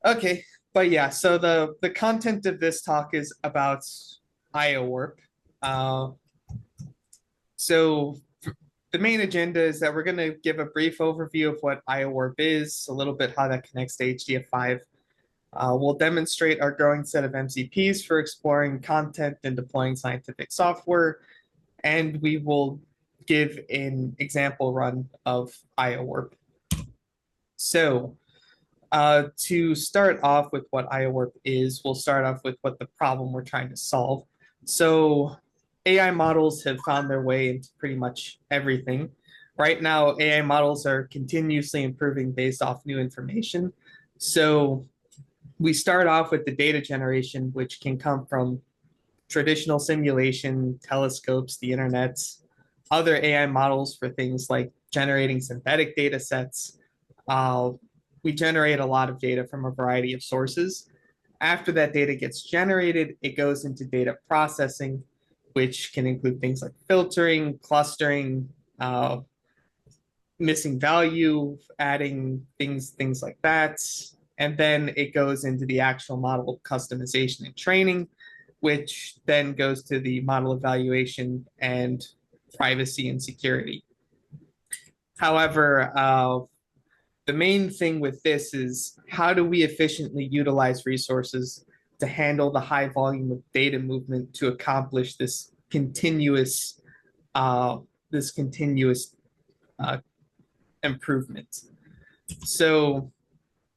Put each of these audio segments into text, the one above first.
Okay, but yeah, so the content of this talk is about IOWarp. Uh, so the main agenda is that we're going to give a brief overview of what IOWarp is, a little bit how that connects to HDF5. We'll demonstrate our growing set of MCPs for exploring content and deploying scientific software, and we will give an example run of IOWarp. So to start off with what IOWarp is, we'll start off with what the problem we're trying to solve. So AI models have found their way into pretty much everything. Right now, AI models are continuously improving based off new information. So we start off with the data generation, which can come from traditional simulation, telescopes, the internet, other AI models for things like generating synthetic data sets. Uh, we generate a lot of data from a variety of sources. After that data gets generated, it goes into data processing, which can include things like filtering, clustering, missing value, adding things like that. And then it goes into the actual model customization and training, which then goes to the model evaluation and privacy and security. However, the main thing with this is how do we efficiently utilize resources to handle the high volume of data movement to accomplish uh, this continuous uh, improvement. So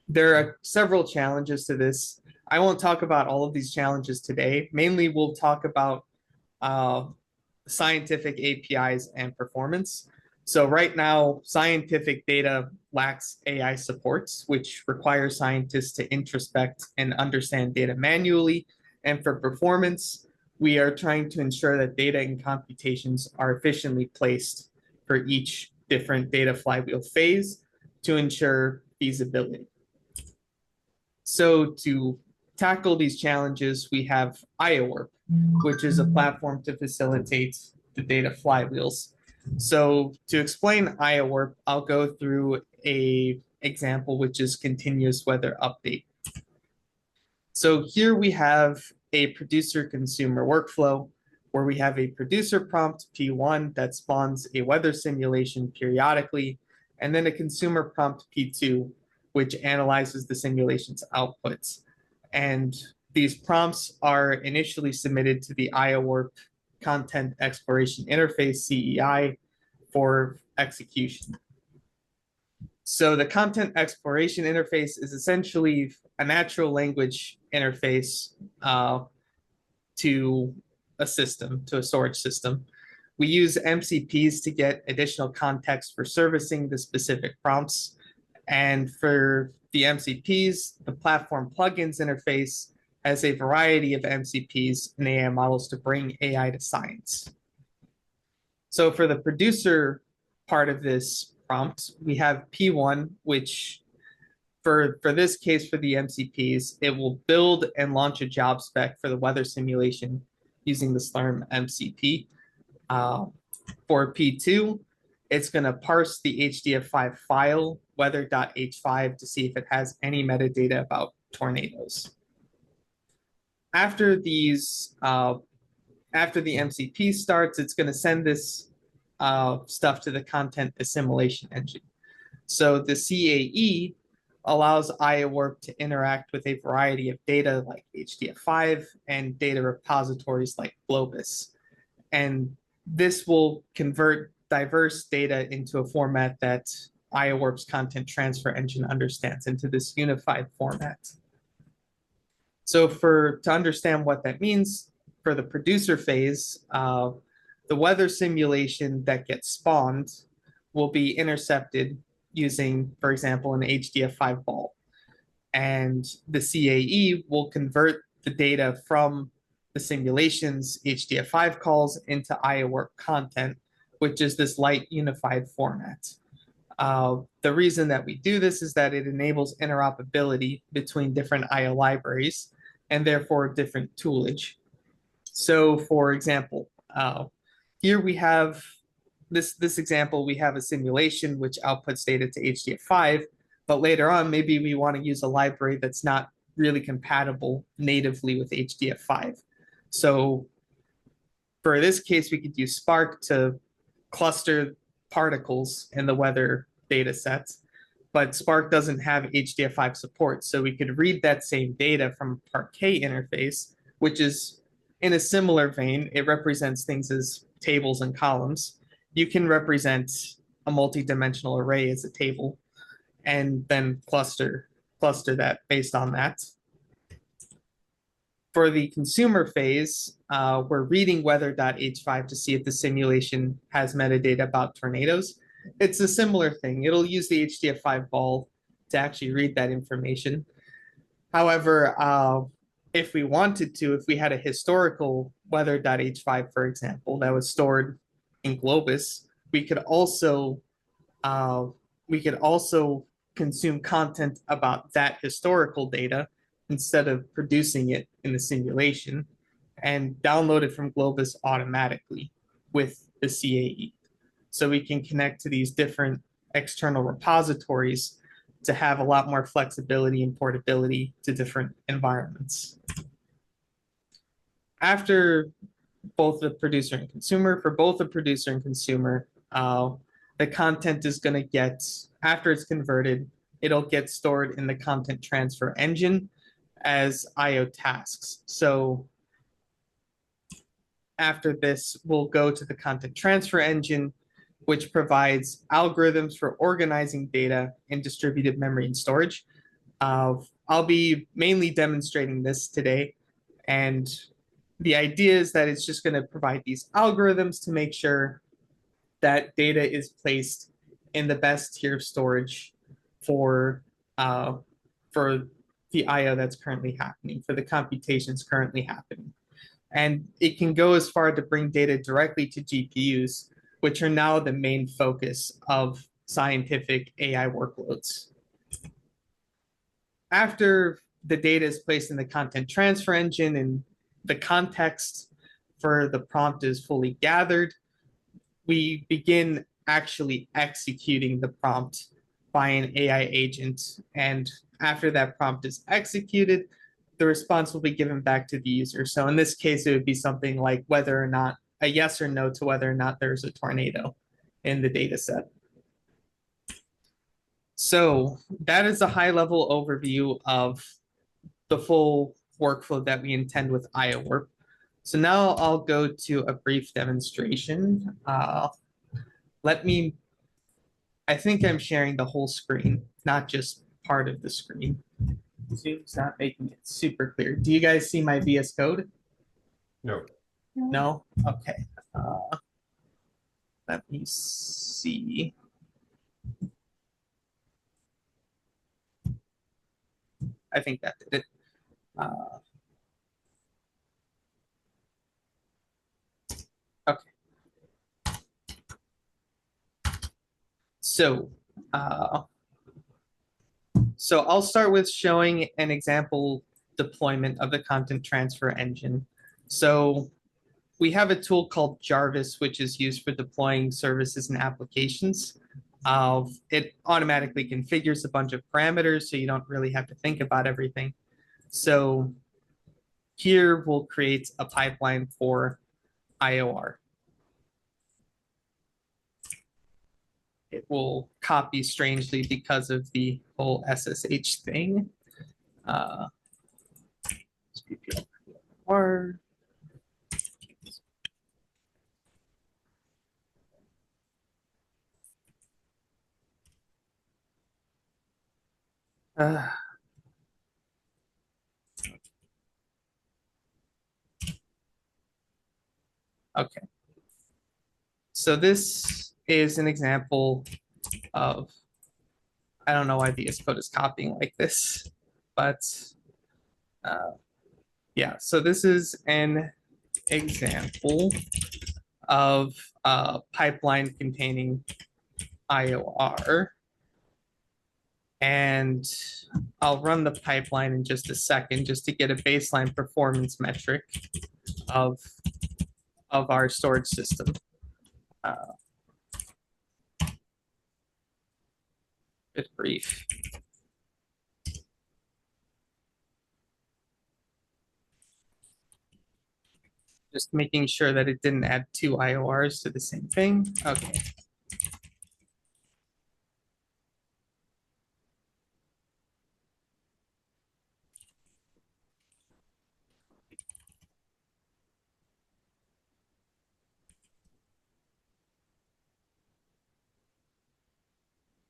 there are several challenges to this. I won't talk about all of these challenges today. Mainly, we'll talk about uh, scientific APIs and performance. So right now, scientific data lacks AI supports, which requires scientists to introspect and understand data manually. And for performance, we are trying to ensure that data and computations are efficiently placed for each different data flywheel phase to ensure feasibility. So to tackle these challenges, we have IOWarp, which is a platform to facilitate the data flywheels. So to explain IOWarp, I'll go through a example, which is continuous weather update. So here we have a producer-consumer workflow where we have a producer prompt P1 that spawns a weather simulation periodically, and then a consumer prompt P2, which analyzes the simulation's outputs. And these prompts are initially submitted to the IOWarp Content Exploration Interface, CEI, for execution. So the Content Exploration Interface is essentially a natural language interface to a system, to a storage system. We use MCPs to get additional context for servicing the specific prompts. And for the MCPs, the platform plugins interface has a variety of MCPs and AI models to bring AI to science. So for the producer part of this prompt, we have P1, which for this case, for the MCPs, it will build and launch a job spec for the weather simulation using the Slurm MCP. For P2, it's going to parse the HDF5 file, weather.h5, to see if it has any metadata about tornadoes. After the MCP starts, it's going to send this stuff to the content assimilation engine. So the CAE allows IOWarp to interact with a variety of data like HDF5 and data repositories like Globus. And this will convert diverse data into a format that IOWarp's content transfer engine understands into this unified format. So to understand what that means, for the producer phase, the weather simulation that gets spawned will be intercepted using, for example, an HDF5 ball. And the CAE will convert the data from the simulation's HDF5 calls into IOWarp content, which is this light unified format. The reason that we do this is that it enables interoperability between different IO libraries and therefore different toolage. So for example, here we have this example, we have a simulation which outputs data to HDF5, But later on, maybe we want to use a library that's not really compatible natively with HDF5. So for this case, we could use Spark to cluster particles in the weather data sets, but Spark doesn't have HDF5 support. So we could read that same data from a Parquet interface, which is in a similar vein. It represents things as tables and columns. You can represent a multi-dimensional array as a table and then cluster that based on that. For the consumer phase, we're reading weather.h5 to see if the simulation has metadata about tornadoes. It's a similar thing. It'll use the HDF5 ball to actually read that information. However, if we wanted to, if we had a historical weather.h5, for example, that was stored in Globus, we could also consume content about that historical data instead of producing it in the simulation and download it from Globus automatically with the CAE. So we can connect to these different external repositories to have a lot more flexibility and portability to different environments. After both the producer and consumer, for both the producer and consumer, the content is going to get, after it's converted, it'll get stored in the content transfer engine as IO tasks. So after this, we'll go to the content transfer engine, which provides algorithms for organizing data in distributed memory and storage. I'll be mainly demonstrating this today. And the idea is that it's just going to provide these algorithms to make sure that data is placed in the best tier of storage for the IO that's currently happening, for the computations currently happening. And it can go as far to bring data directly to GPUs, which are now the main focus of scientific AI workloads. After the data is placed in the content transfer engine and the context for the prompt is fully gathered, we begin actually executing the prompt by an AI agent. And after that prompt is executed, the response will be given back to the user. So in this case, it would be something like whether or not, a yes or no to whether or not there's a tornado in the data set. So that is a high-level overview of the full workflow that we intend with IOWarp. So now I'll go to a brief demonstration. I think I'm sharing the whole screen, not just part of the screen. Zoom's not making it super clear. Do you guys see my VS Code? No. No? Okay. Let me see. I think that did it. Okay. So I'll start with showing an example deployment of the content transfer engine. So we have a tool called Jarvis, which is used for deploying services and applications. It automatically configures a bunch of parameters, so you don't really have to think about everything. So here we'll create a pipeline for IOR. It will copy strangely because of the whole SSH thing. Okay. So this is an example of, I don't know why VS Code is copying like this, but yeah, so this is an example of a pipeline containing IOR. And I'll run the pipeline in just a second just to get a baseline performance metric of our storage system. unscripted brief. Just making sure that it didn't add two IORs to the same thing. Okay.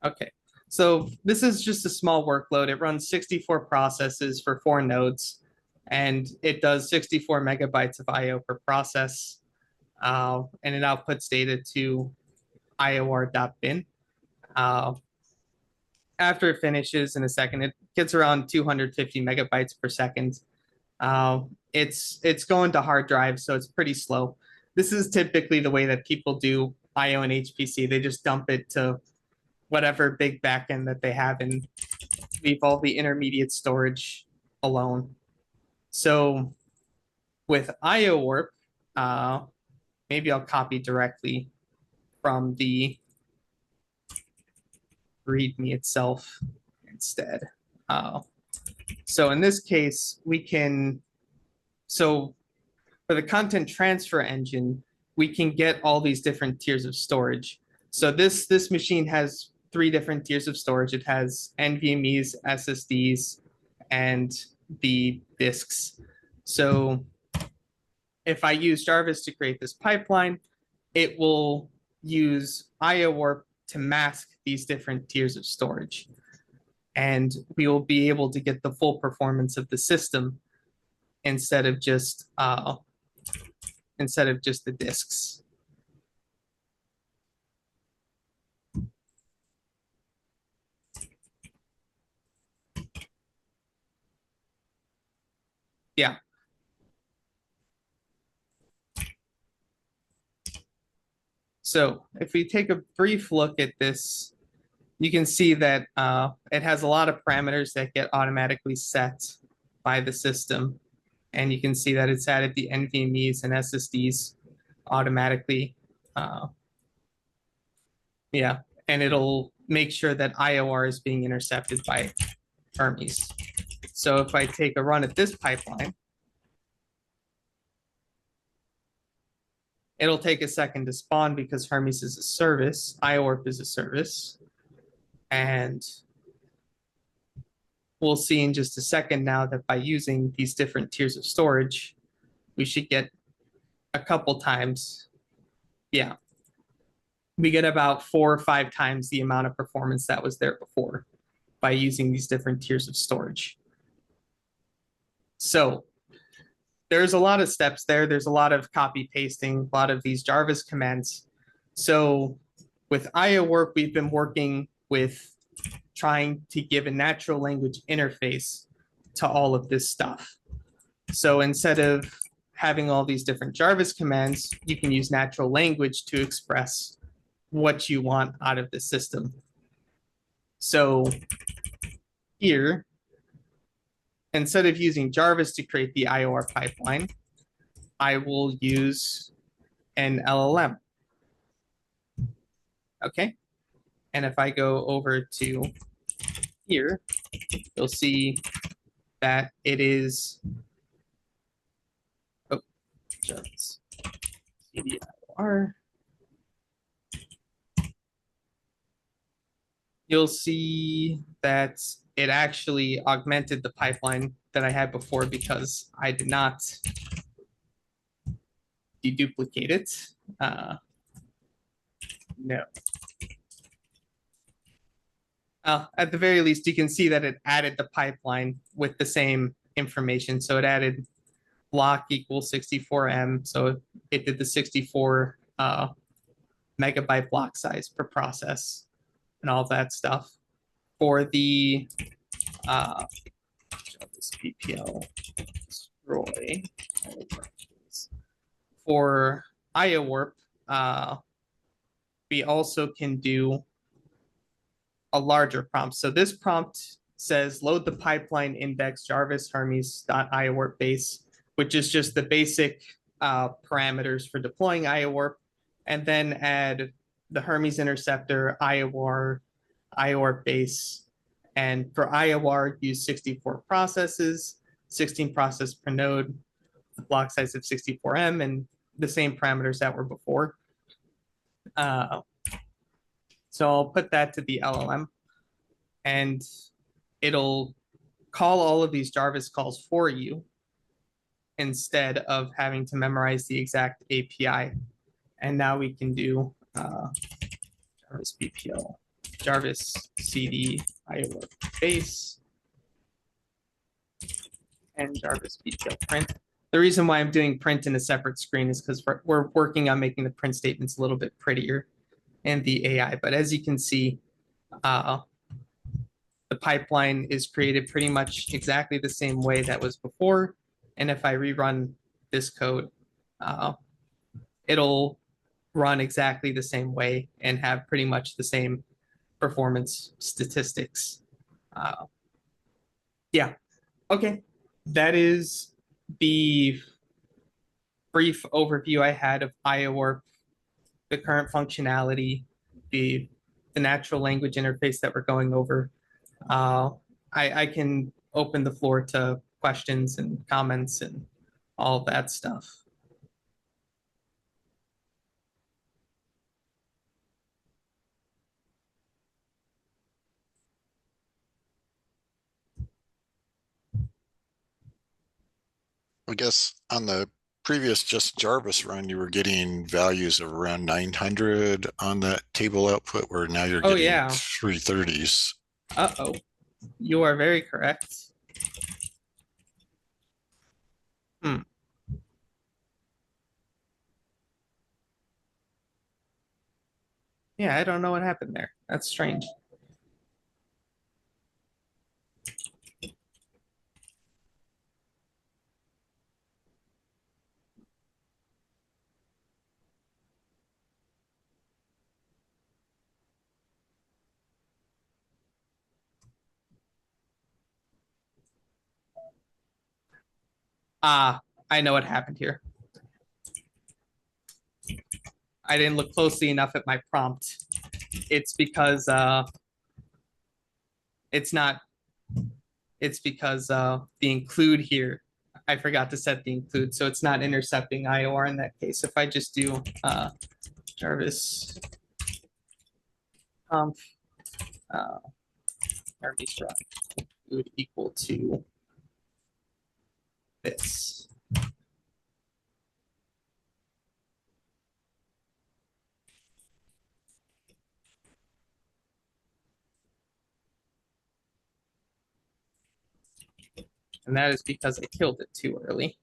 Okay, so this is just a small workload. It runs 64 processes for 4 nodes, and it does 64 megabytes of IO per process, and it outputs data to IOR.bin. After it finishes in a second, it gets around 250 megabytes per second. It's going to hard drive, so it's pretty slow. This is typically the way that people do IO and HPC. They just dump it to whatever big backend that they have and leave all the intermediate storage alone. So with IOWarp, maybe I'll copy directly from the README itself instead. So in this case, we can, so for the content transfer engine, we can get all these different tiers of storage. So this machine has 3 different tiers of storage. It has NVMEs, SSDs, and the disks. So if I use Jarvis to create this pipeline, it will use IOWarp to mask these different tiers of storage. And we will be able to get the full performance of the system instead of just the disks. Yeah. So if we take a brief look at this, you can see that it has a lot of parameters that get automatically set by the system. And you can see that it's added the NVMEs and SSDs automatically. Yeah, and it'll make sure that IOR is being intercepted by Hermes. So if I take a run at this pipeline, it'll take a second to spawn because Hermes is a service, IOWarp is a service. And we'll see in just a second now that by using these different tiers of storage, we should get a couple times. Yeah, we get about 4 or 5 times the amount of performance that was there before by using these different tiers of storage. So there's a lot of steps there. There's a lot of copy pasting, a lot of these Jarvis commands. So with IOWarp, we've been working with trying to give a natural language interface to all of this stuff. So instead of having all these different Jarvis commands, you can use natural language to express what you want out of the system. So here, instead of using Jarvis to create the IOR pipeline, I will use an LLM. Okay. And if I go over to here, you'll see that it is, oh, Jarvis, CDIOR. You'll see that it actually augmented the pipeline that I had before because I did not deduplicate it. No. At the very least, you can see that it added the pipeline with the same information. So it added block equals 64M. So it did the 64 megabyte block size per process and all that stuff. For the this PPL destroy. For IOWarp, we also can do a larger prompt. So this prompt says load the pipeline index Jarvis Hermes.IOWarp base, which is just the basic parameters for deploying IOWarp, and then add the Hermes interceptor, IOWar, IOWarp base. And for IOWarp, use 64 processes, 16 process per node, the block size of 64M, and the same parameters that were before. So I'll put that to the LLM, and it'll call all of these Jarvis calls for you instead of having to memorize the exact API. And now we can do Jarvis BPL, Jarvis CD IOWarp base, and Jarvis BPL print. The reason why I'm doing print in a separate screen is because we're working on making the print statements a little bit prettier in the AI. But as you can see, the pipeline is created pretty much exactly the same way that was before. And if I rerun this code, it'll run exactly the same way and have pretty much the same performance statistics. Yeah, okay. That is the brief overview I had of IOWarp, the current functionality, the natural language interface that we're going over. I can open the floor to questions and comments and all that stuff. I guess on the previous just Jarvis run, you were getting values of around 900 on that table output, where now you're getting 330s. Uh-oh, you are very correct. Yeah, I don't know what happened there. That's strange. I know what happened here. I didn't look closely enough at my prompt. It's because it's because the include here, I forgot to set the include, so it's not intercepting IOR in that case. If I just do Jarvis conf would equal to this. And that is because I killed it too early.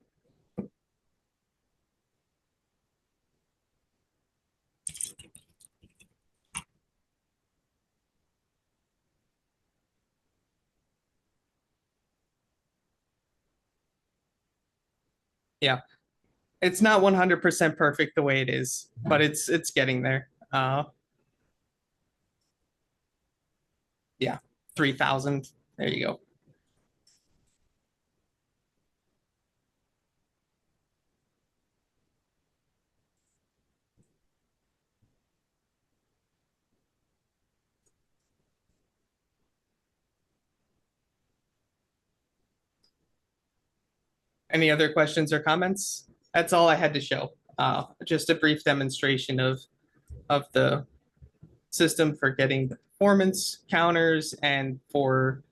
Yeah, it's not 100% perfect the way it is, but it's getting there. Yeah, 3,000. There you go. Any other questions or comments? That's all I had to show. Just a brief demonstration of the system for getting the performance counters and for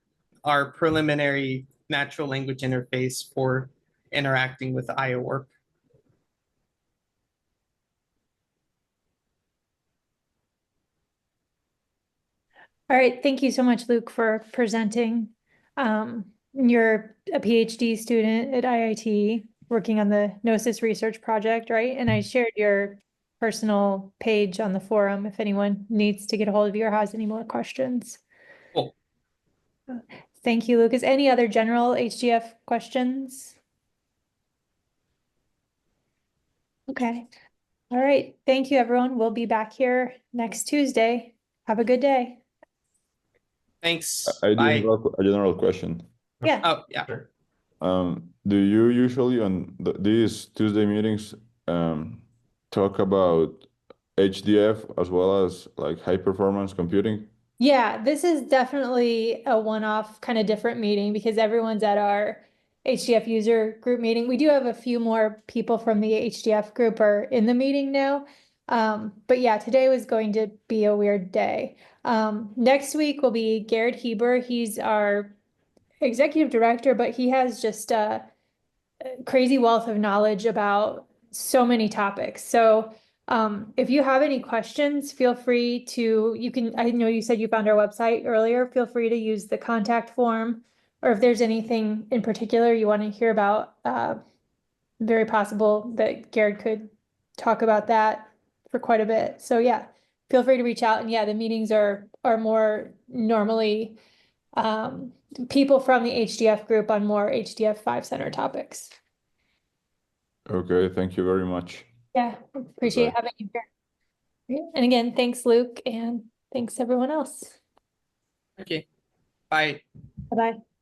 our preliminary natural language interface for interacting with IOWarp. All right, thank you so much, Luke, for presenting. You're a PhD student at IIT working on the Gnosis research project, right? And I shared your personal page on the forum if anyone needs to get a hold of you or has any more questions. Cool. Thank you, Lucas. Any other general HDF questions? Okay. All right. Thank you, everyone. We'll be back here next Tuesday. Have a good day. Thanks. I Bye. do have a general question. Yeah. Oh, yeah. Do you usually on these Tuesday meetings talk about HDF as well as like high performance computing? Yeah, this is definitely a one-off kind of different meeting because everyone's at our HDF user group meeting. We do have a few more people from the HDF group are in the meeting now. But yeah, today was going to be a weird day. Next week will be Garrett Heber. He's our executive director, but he has just a crazy wealth of knowledge about so many topics. So if you have any questions, feel free to, I know you said you found our website earlier, feel free to use the contact form, or if there's anything in particular you want to hear about, very possible that Garrett could talk about that for quite a bit. So yeah, feel free to reach out. And yeah, the meetings are more normally people from the HDF group on more HDF 5 center topics. Okay, thank you very much. Yeah, appreciate Bye. having you here. And again, thanks, Luke, and thanks everyone else. Okay, bye. Bye-bye.